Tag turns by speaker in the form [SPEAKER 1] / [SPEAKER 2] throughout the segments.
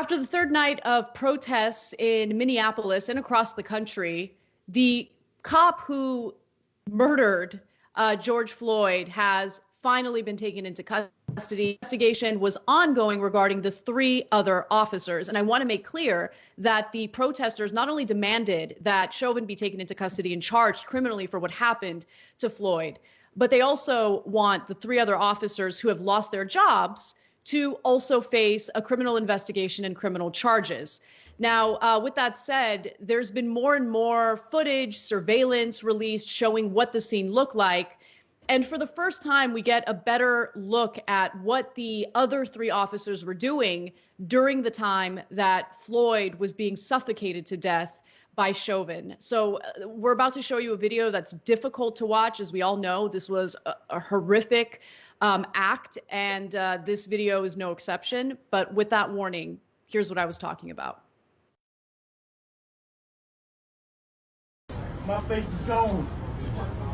[SPEAKER 1] After the third night of protests in Minneapolis and across the country, the cop who murdered George Floyd has finally been taken into custody. The investigation was ongoing regarding the three other officers. And I want to make clear that the protesters not only demanded that Chauvin be taken into custody and charged criminally for what happened to Floyd, but they also want the three other officers who have lost their jobs to also face a criminal investigation and criminal charges. Now, with that said, there's been more and more footage, surveillance released showing what the scene looked like. And for the first time, we get a better look at what the other three officers were doing during the time that Floyd was being suffocated to death by Chauvin. So we're about to show you a video that's difficult to watch. As we all know, this was a horrific act, and this video is no exception. But with that warning, here's what I was talking about.
[SPEAKER 2] My face is gone.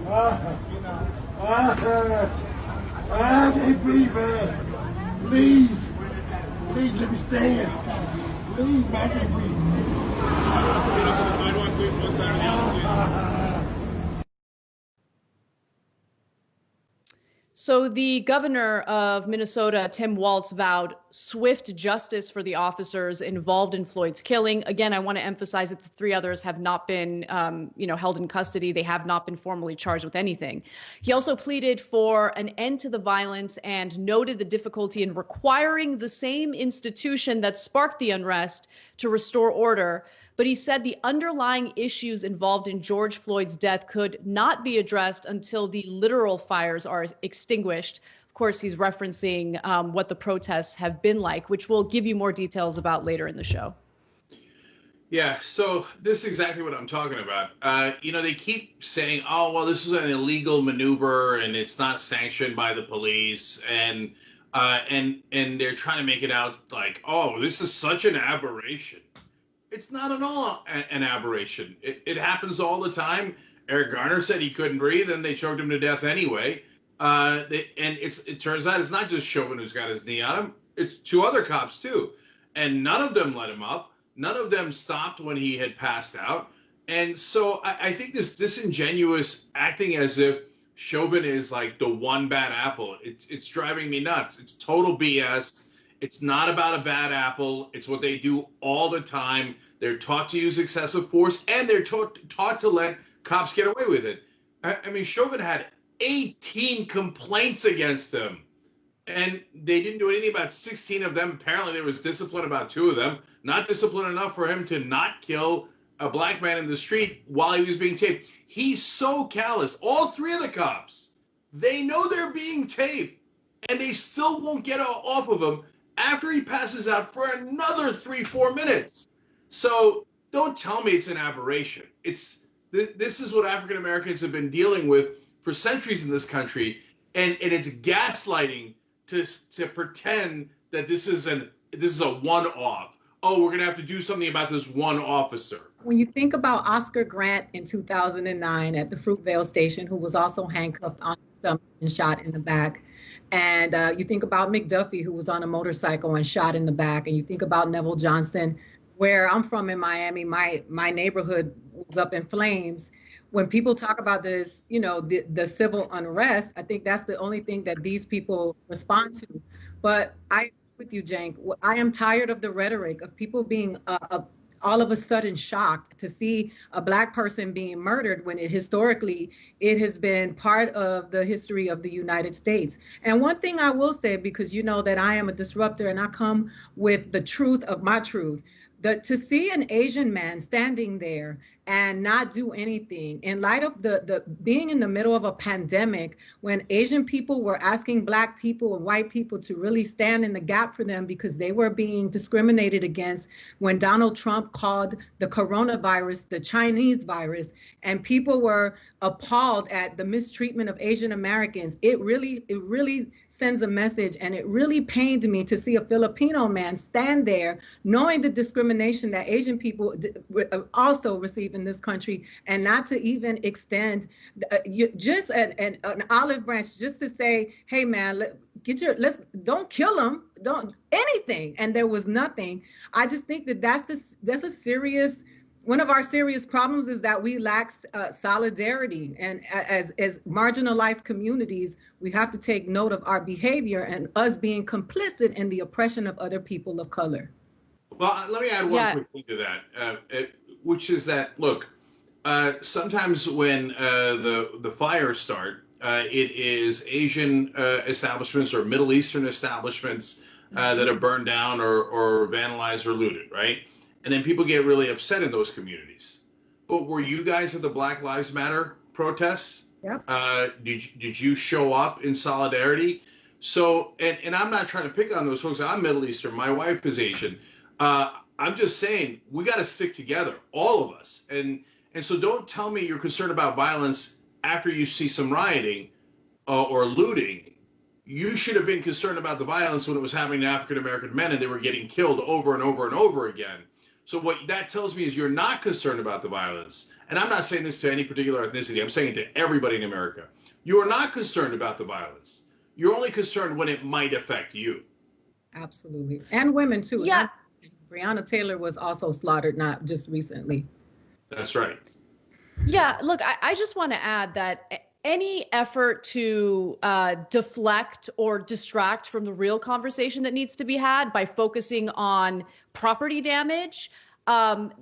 [SPEAKER 2] I can't breathe, man. Please let me stand. Please, man, I can't breathe.
[SPEAKER 1] So the governor of Minnesota, Tim Walz, vowed swift justice for the officers involved in Floyd's killing. Again, I want to emphasize that the three others have not been, held in custody. They have not been formally charged with anything. He also pleaded for an end to the violence and noted the difficulty in requiring the same institution that sparked the unrest to restore order. But he said the underlying issues involved in George Floyd's death could not be addressed until the literal fires are extinguished. Of course, he's referencing what the protests have been like, which we'll give you more details about later in the show.
[SPEAKER 3] Yeah, so this is exactly what I'm talking about. They keep saying, oh, well, this is an illegal maneuver and it's not sanctioned by the police. And they're trying to make it out like, oh, this is such an aberration. It's not at all an aberration. It happens all the time. Eric Garner said he couldn't breathe, and they choked him to death anyway. It turns out it's not just Chauvin who's got his knee on him. It's two other cops, too. And none of them let him up. None of them stopped when he had passed out. And so I think this disingenuous acting as if Chauvin is like the one bad apple, it's driving me nuts. It's total BS. It's not about a bad apple. It's what they do all the time. They're taught to use excessive force, and they're taught to let cops get away with it. I mean, Chauvin had 18 complaints against him, and they didn't do anything about 16 of them. Apparently, there was discipline about 2 of them. Not discipline enough for him to not kill a black man in the street while he was being taped. He's so callous. All 3 of the cops, they know they're being taped, and they still won't get off of him after he passes out for another 3-4 minutes. So don't tell me it's an aberration. This is what African Americans have been dealing with for centuries in this country, and it's gaslighting to pretend that this is a one-off. Oh, we're gonna have to do something about this one officer.
[SPEAKER 4] When you think about Oscar Grant in 2009 at the Fruitvale station, who was also handcuffed on his stomach and shot in the back, and you think about McDuffie, who was on a motorcycle and shot in the back, and you think about Neville Johnson, where I'm from in Miami, my neighborhood was up in flames. When people talk about this, the civil unrest, I think that's the only thing that these people respond to. But I agree with you, Cenk. I am tired of the rhetoric of people being all of a sudden shocked to see a Black person being murdered when historically it has been part of the history of the United States. And one thing I will say, because you know that I am a disruptor and I come with the truth of my truth, to see an Asian man standing there and not do anything in light of the being in the middle of a pandemic, when Asian people were asking Black people and white people to really stand in the gap for them because they were being discriminated against, when Donald Trump called the coronavirus the Chinese virus, and people were appalled at the mistreatment of Asian Americans. It really sends a message, and it really pained me to see a Filipino man stand there knowing the discrimination that Asian people also receive in this country, and not to even extend just an olive branch, just to say, hey man, don't kill them, don't anything. And there was nothing. I just think that that's a serious, one of our serious problems is that we lack solidarity. And as marginalized communities, we have to take note of our behavior and us being complicit in the oppression of other people of color.
[SPEAKER 3] Well, let me add one quick thing to that, which is that, look, sometimes when the fires start, it is Asian establishments or Middle Eastern establishments that are burned down or vandalized or looted, right? And then people get really upset in those communities. But were you guys at the Black Lives Matter protests?
[SPEAKER 4] Yep.
[SPEAKER 3] Did you show up in solidarity? So, and I'm not trying to pick on those folks. I'm Middle Eastern. My wife is Asian. I'm just saying we got to stick together, all of us. And so don't tell me you're concerned about violence after you see some rioting or looting. You should have been concerned about the violence when it was happening to African-American men and they were getting killed over and over and over again. So what that tells me is you're not concerned about the violence. And I'm not saying this to any particular ethnicity. I'm saying it to everybody in America. You are not concerned about the violence. You're only concerned when it might affect you.
[SPEAKER 4] Absolutely. And women too.
[SPEAKER 1] Yeah.
[SPEAKER 4] Breonna Taylor was also slaughtered, not just recently.
[SPEAKER 3] That's right.
[SPEAKER 1] Yeah, look, I just want to add that any effort to deflect or distract from the real conversation that needs to be had by focusing on property damage, I'm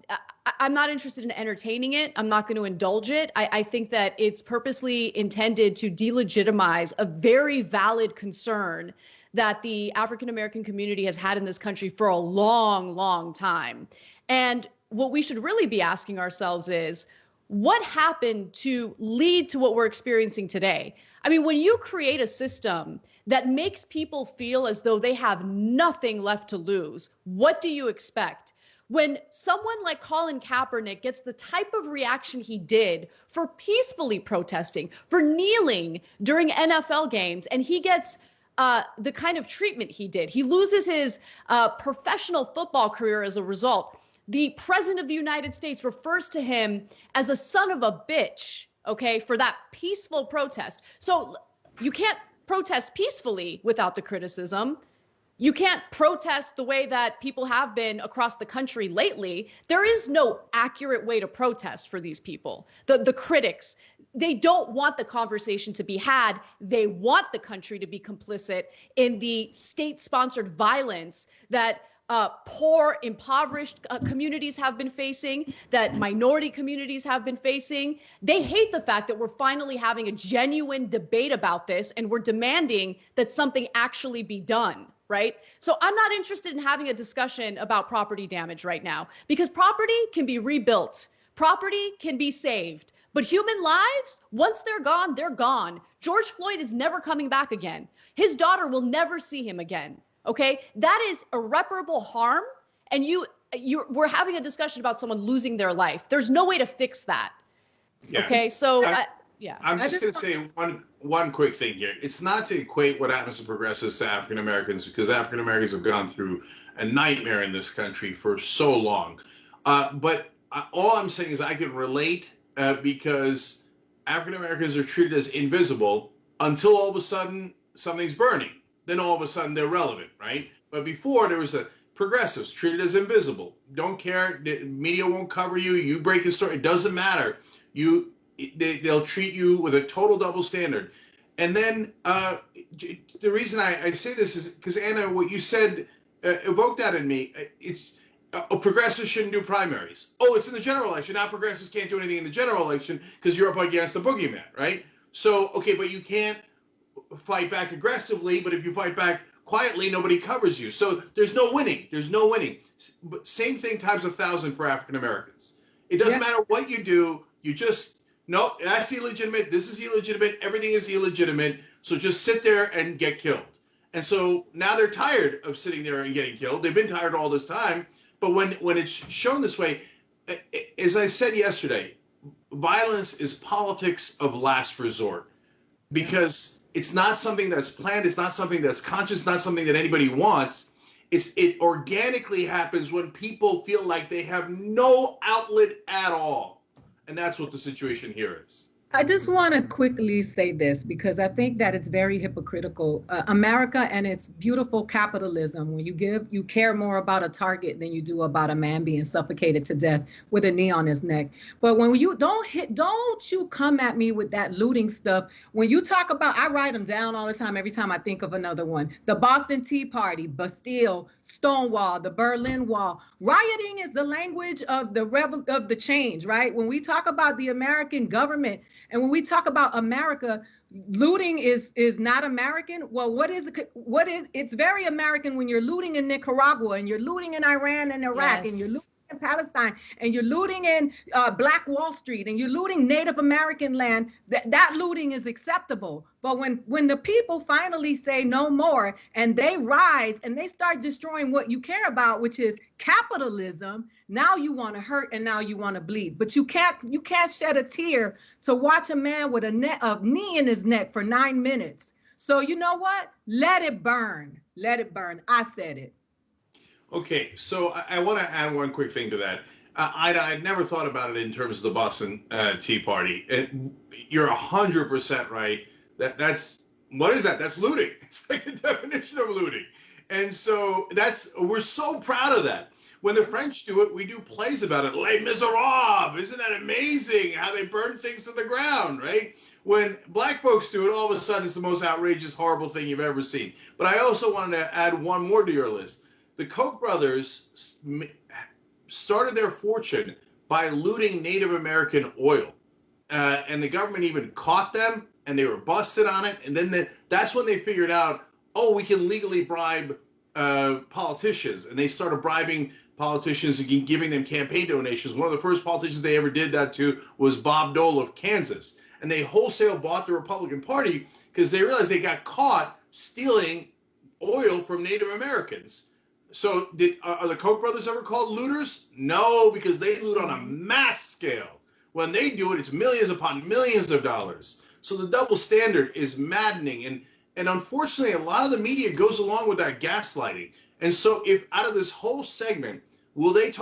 [SPEAKER 1] not interested in entertaining it. I'm not going to indulge it. I think that it's purposely intended to delegitimize a very valid concern that the African-American community has had in this country for a long, long time. And what we should really be asking ourselves is, what happened to lead to what we're experiencing today? I mean, when you create a system that makes people feel as though they have nothing left to lose, what do you expect? When someone like Colin Kaepernick gets the type of reaction he did for peacefully protesting, for kneeling during NFL games, and he gets the kind of treatment he did, he loses his professional football career as a result. The president of the United States refers to him as a son of a bitch, okay, for that peaceful protest. So you can't protest peacefully without the criticism. You can't protest the way that people have been across the country lately. There is no accurate way to protest for these people. The critics, they don't want the conversation to be had. They want the country to be complicit in the state-sponsored violence that poor, impoverished communities have been facing, that minority communities have been facing. They hate the fact that we're finally having a genuine debate about this and we're demanding that something actually be done, right? So I'm not interested in having a discussion about property damage right now, because property can be rebuilt. Property can be saved. But human lives, once they're gone, they're gone. George Floyd is never coming back again. His daughter will never see him again. Okay, that is irreparable harm, and we're having a discussion about someone losing their life. There's no way to fix that.
[SPEAKER 3] Yeah.
[SPEAKER 1] Okay, so
[SPEAKER 3] I'm just going to say one quick thing here. It's not to equate what happens to progressives to African Americans, because African Americans have gone through a nightmare in this country for so long. But all I'm saying is I can relate because African Americans are treated as invisible until all of a sudden something's burning. Then all of a sudden they're relevant, right? But before there was progressives treated as invisible. Don't care. The media won't cover you. You break a story. It doesn't matter. They'll treat you with a total double standard. And then the reason I say this is because, Anna, what you said evoked that in me. It's progressives shouldn't do primaries. Oh, it's in the general election. Now progressives can't do anything in the general election because you're up against the boogeyman, right? So, okay, but you can't fight back aggressively, but if you fight back quietly, nobody covers you. So there's no winning. There's no winning. But same thing times 1,000 for African Americans. It doesn't matter what you do. You just, no, that's illegitimate. This is illegitimate. Everything is illegitimate. So just sit there and get killed. And so now they're tired of sitting there and getting killed. They've been tired all this time. But when it's shown this way, as I said yesterday, violence is politics of last resort, because it's not something that's planned. It's not something that's conscious. It's not something that anybody wants. It organically happens when people feel like they have no outlet at all. And that's what the situation here is.
[SPEAKER 4] I just want to quickly say this because I think that it's very hypocritical. America and its beautiful capitalism, when you care more about a target than you do about a man being suffocated to death with a knee on his neck. But when you don't you come at me with that looting stuff. When you talk about, I write them down all the time, every time I think of another one. The Boston Tea Party, Bastille, Stonewall, the Berlin Wall. Rioting is the language of the change, right? When we talk about the American government, and when we talk about America, looting is not American. Well, it's very American when you're looting in Nicaragua and you're looting in Iran and Iraq, and you're looting in Palestine, and you're looting in Black Wall Street, and you're looting Native American land. That looting is acceptable. But when the people finally say no more, and they rise and they start destroying what you care about, which is capitalism, now you want to hurt and now you want to bleed. But you can't shed a tear to watch a man with a knee in his neck for 9 minutes. So you know what? Let it burn. Let it burn. I said it.
[SPEAKER 3] Okay, so I want to add one quick thing to that. I'd never thought about it in terms of the Boston Tea Party. You're 100% right. That's what is that? That's looting. It's like the definition of looting. And so we're so proud of that. When the French do it, we do plays about it. Les Miserables. Isn't that amazing how they burn things to the ground, right? When black folks do it, all of a sudden it's the most outrageous, horrible thing you've ever seen. But I also wanted to add one more to your list. The Koch brothers started their fortune by looting Native American oil. And the government even caught them, and they were busted on it. And then that's when they figured out, oh, we can legally bribe politicians. And they started bribing politicians and giving them campaign donations. One of the first politicians they ever did that to was Bob Dole of Kansas. And they wholesale bought the Republican Party because they realized they got caught stealing oil from Native Americans. So are the Koch brothers ever called looters? No, because they loot on a mass scale. When they do it, it's millions upon millions of dollars. So the double standard is maddening. And unfortunately, a lot of the media goes along with that gaslighting. And so if out of this whole segment, will they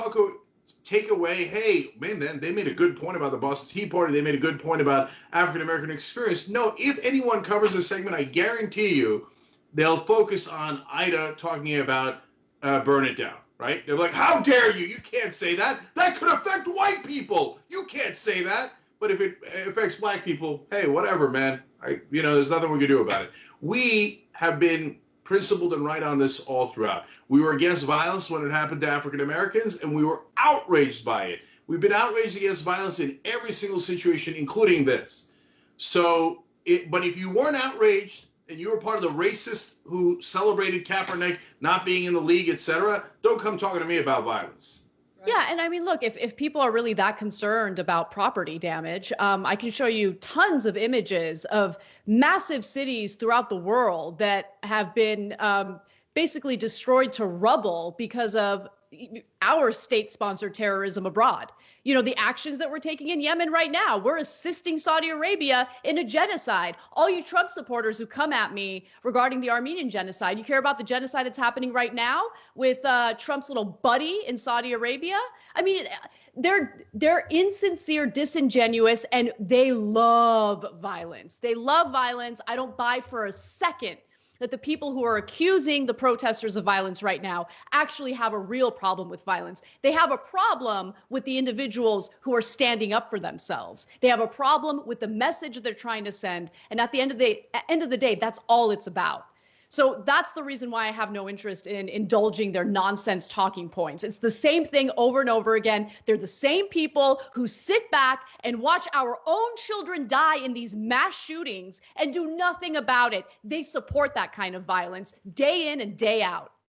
[SPEAKER 3] take away, hey, man, then they made a good point about the Boston Tea Party. They made a good point about African-American experience. No, if anyone covers this segment, I guarantee you they'll focus on Ida talking about burn it down, right? They're like, how dare you? You can't say that. That could affect white people. You can't say that. But if it affects black people, hey, whatever, man. There's nothing we can do about it. We have been principled and right on this all throughout. We were against violence when it happened to African Americans, and we were outraged by it. We've been outraged against violence in every single situation, including this. So, but if you weren't outraged, and you were part of the racists who celebrated Kaepernick not being in the league, etc., don't come talking to me about violence.
[SPEAKER 1] Right? Yeah, and I mean, look, if people are really that concerned about property damage, I can show you tons of images of massive cities throughout the world that have been basically destroyed to rubble because of our state-sponsored terrorism abroad. The actions that we're taking in Yemen right now, we're assisting Saudi Arabia in a genocide. All you Trump supporters who come at me regarding the Armenian genocide, you care about the genocide that's happening right now with Trump's little buddy in Saudi Arabia? I mean, they're insincere, disingenuous, and they love violence. They love violence. I don't buy for a second that the people who are accusing the protesters of violence right now actually have a real problem with violence. They have a problem with the individuals who are standing up for themselves. They have a problem with the message they're trying to send. And at the end of the day, that's all it's about. So that's the reason why I have no interest in indulging their nonsense talking points. It's the same thing over and over again. They're the same people who sit back and watch our own children die in these mass shootings and do nothing about it. They support that kind of violence day in and day out.